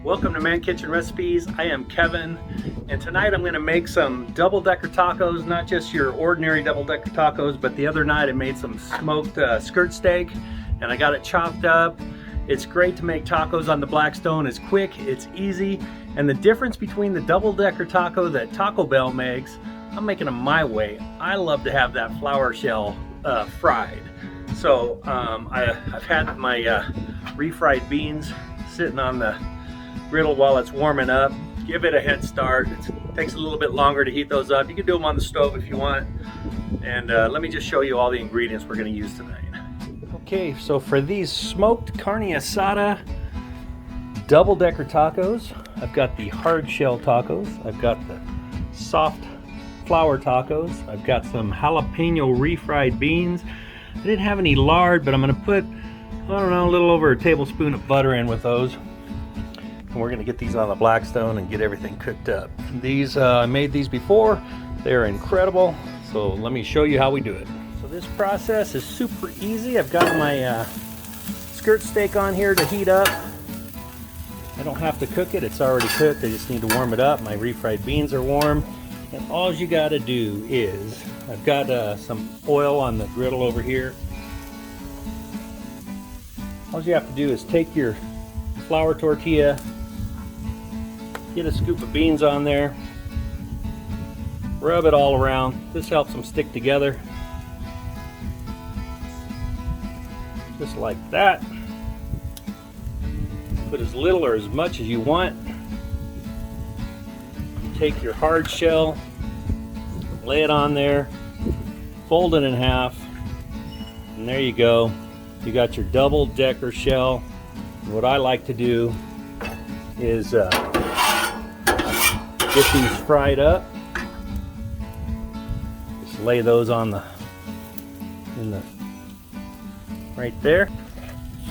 Welcome to Man Kitchen Recipes. I am Kevin, and tonight I'm going to make some double-decker tacos, not just your ordinary double-decker tacos, but the other night I made some smoked skirt steak, and I got it chopped up. It's great to make tacos on the Blackstone. It's quick, it's easy, and the difference between the double-decker taco that Taco Bell makes, I'm making them my way. I love to have that flour shell fried. So I've had my refried beans sitting on the griddle while it's warming up. Give it a head start. It takes a little bit longer to heat those up. You can do them on the stove if you want. And let me just show you all the ingredients we're going to use tonight. Okay, so for these smoked Carne Asada double-decker tacos, I've got the hard shell tacos. I've got the soft flour tacos. I've got some jalapeno refried beans. I didn't have any lard, but I'm going to put, I don't know, a little over a tablespoon of butter in with those. And we're going to get these on the Blackstone and get everything cooked up. These, I made these before. They're incredible. So let me show you how we do it. So this process is super easy. I've got my skirt steak on here to heat up. I don't have to cook it. It's already cooked. I just need to warm it up. My refried beans are warm. And all you got to do is, I've got some oil on the griddle over here. All you have to do is take your flour tortilla, get a scoop of beans on there, rub it all around. This helps them stick together. Just like that. Put as little or as much as you want. Take your hard shell, lay it on there, fold it in half, and there you go. You got your double-decker shell. And what I like to do is get these fried up. Just lay those on right there.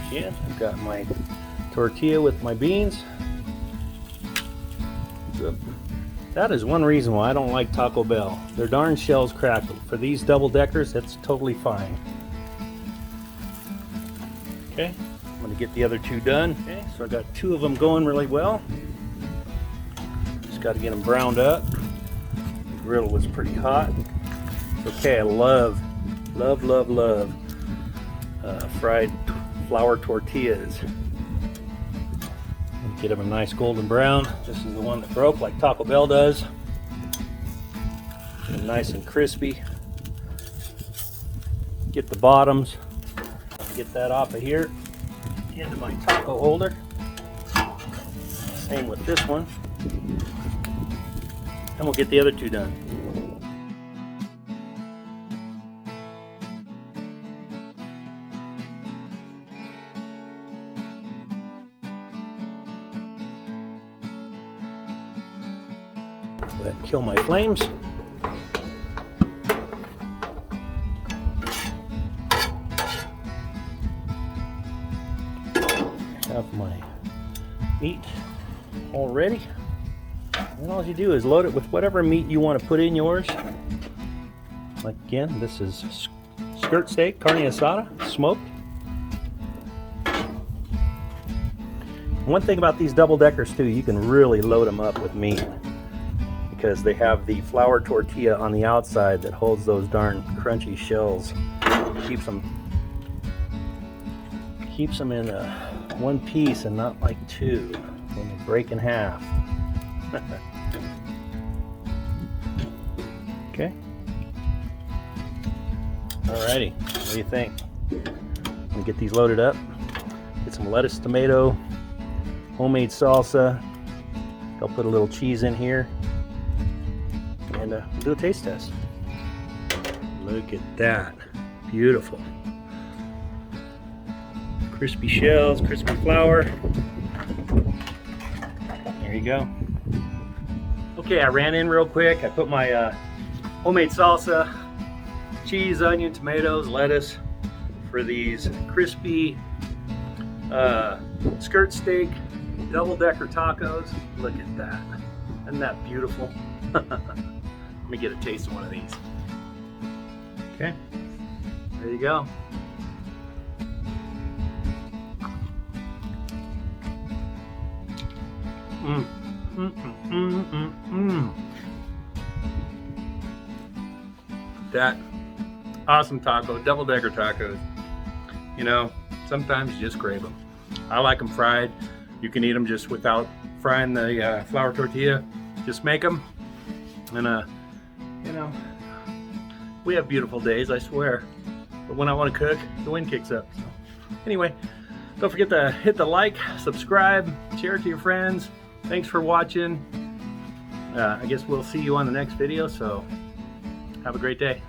Again, I've got my tortilla with my beans. That is one reason why I don't like Taco Bell. Their darn shells crackle. For these double-deckers, that's totally fine. Okay, I'm going to get the other two done. Okay, so I got two of them going really well. Just got to get them browned up. The griddle was pretty hot. Okay, I love fried flour tortillas. Get them a nice golden brown. This is the one that broke like Taco Bell does. Get them nice and crispy. Get the bottoms. Get that off of here into my taco holder. Same with this one. And we'll get the other two done. Let that kill my flames. Have my meat all ready. And all you do is load it with whatever meat you want to put in yours. Like again, this is skirt steak, Carne Asada, smoked. One thing about these double-deckers too, you can really load them up with meat because they have the flour tortilla on the outside that holds those darn crunchy shells. Keeps them in one piece and not like two when they break in half. Okay. Alrighty, what do you think? I'm gonna get these loaded up. Get some lettuce, tomato, homemade salsa. I'll put a little cheese in here and we'll do a taste test. Look at that, beautiful. Crispy shells, crispy flour. There you go. Okay, I ran in real quick. I put my homemade salsa, cheese, onion, tomatoes, lettuce for these crispy skirt steak double-decker tacos. Look at that. Isn't that beautiful? Let me get a taste of one of these. Okay, there you go. That awesome taco, double-decker tacos. You know, sometimes you just crave them. I like them fried. You can eat them just without frying the flour tortilla. Just make them, and you know, we have beautiful days, I swear. But when I want to cook, the wind kicks up. So, anyway, don't forget to hit the like, subscribe, share it to your friends. Thanks for watching. I guess we'll see you on the next video, so have a great day.